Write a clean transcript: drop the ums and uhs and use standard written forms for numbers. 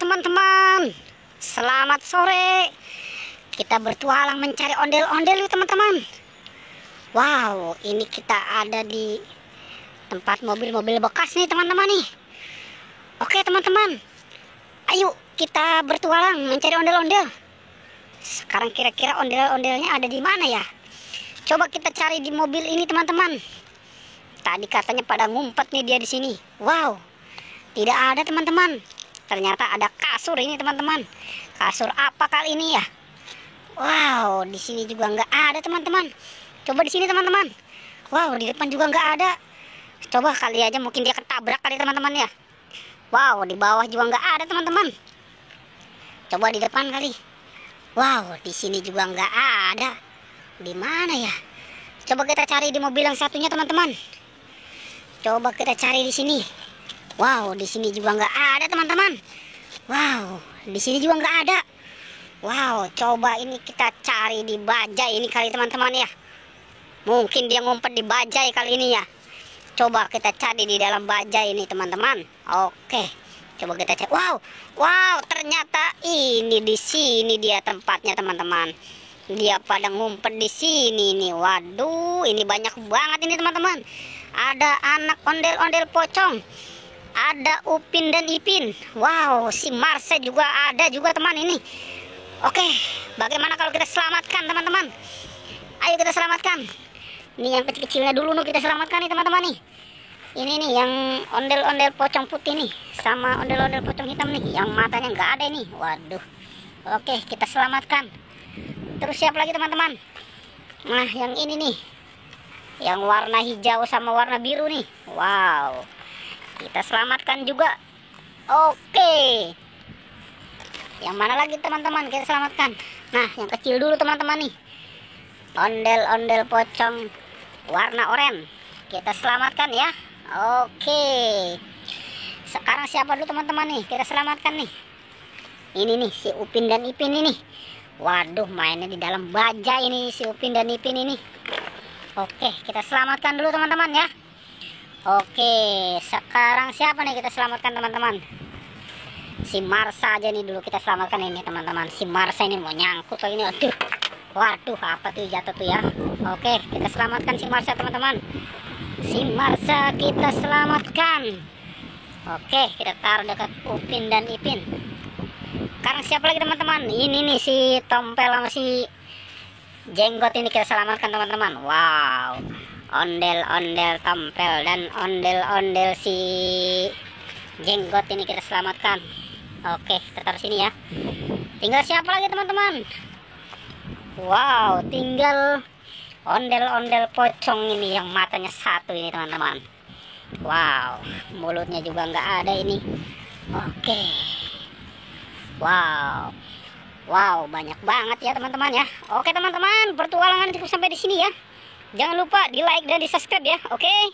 teman-teman, selamat sore. Kita bertualang mencari ondel-ondel yuk teman-teman. Wow, ini kita ada di tempat mobil-mobil bekas nih teman-teman nih. Oke teman-teman, ayo kita bertualang mencari ondel-ondel. Sekarang kira-kira ondel-ondelnya ada di mana ya? Coba kita cari di mobil ini teman-teman. Tadi katanya pada ngumpet nih dia di sini. Wow, tidak ada teman-teman. Ternyata ada kasur ini teman-teman. Kasur apa kali ini ya? Wow, di sini juga nggak ada teman-teman. Coba di sini teman-teman. Wow, di depan juga nggak ada. Coba kali aja mungkin dia ketabrak kali teman-teman ya. Wow, di bawah juga nggak ada teman-teman. Coba di depan kali. Wow, di sini juga nggak ada. Di mana ya? Coba kita cari di mobil yang satunya teman-teman. Coba kita cari di sini. Wow, di sini juga nggak ada teman-teman. Wow, di sini juga nggak ada. Wow, coba ini kita cari di bajai ini kali teman-teman ya. Mungkin dia ngumpet di bajai kali ini ya. Coba kita cari di dalam bajai ini teman-teman. Oke, coba kita cari. Wow, ternyata ini di sini dia tempatnya teman-teman. Dia pada ngumpet di sini nih. Waduh, ini banyak banget ini teman-teman. Ada anak ondel-ondel pocong. Ada Upin dan Ipin. Wow, si Marsha juga ada juga teman ini. Oke, bagaimana kalau kita selamatkan teman-teman? Ayo kita selamatkan. Ini yang kecil-kecilnya dulu nih kita selamatkan nih teman-teman nih. Ini nih yang ondel-ondel pocong putih nih, sama ondel-ondel pocong hitam nih, yang matanya nggak ada nih. Waduh. Oke, kita selamatkan. Terus siapa lagi teman-teman? Nah, yang ini nih, yang warna hijau sama warna biru nih. Wow, kita selamatkan juga. Oke, yang mana lagi teman-teman kita selamatkan? Nah, yang kecil dulu teman-teman nih, ondel-ondel pocong warna oranye. Kita selamatkan ya. Oke, sekarang siapa dulu teman-teman nih kita selamatkan nih? Ini nih si Upin dan Ipin ini. Waduh, mainnya di dalam bajai ini si Upin dan Ipin ini. Oke, kita selamatkan dulu teman-teman ya. Oke, sekarang siapa nih kita selamatkan teman-teman? Si Marsha aja nih dulu kita selamatkan ini teman-teman. Si Marsha ini mau nyangkut lagi ini. Aduh. Waduh, apa tuh jatuh tuh ya. Oke, kita selamatkan si Marsha teman-teman. Si Marsha kita selamatkan. Oke, kita taruh dekat Upin dan Ipin. Sekarang siapa lagi teman-teman? Ini nih si Tompel sama si Jenggot ini kita selamatkan teman-teman. Wow, ondel-ondel Tompel dan ondel-ondel si Jenggot ini kita selamatkan. Oke, kita taruh sini ya. Tinggal siapa lagi teman-teman? Wow, tinggal ondel-ondel pocong ini yang matanya satu ini teman-teman. Wow, mulutnya juga nggak ada ini. Oke. Wow, banyak banget ya teman-teman ya. Oke teman-teman, pertualangan cukup sampai di sini ya. Jangan lupa di like dan di subscribe ya. Oke.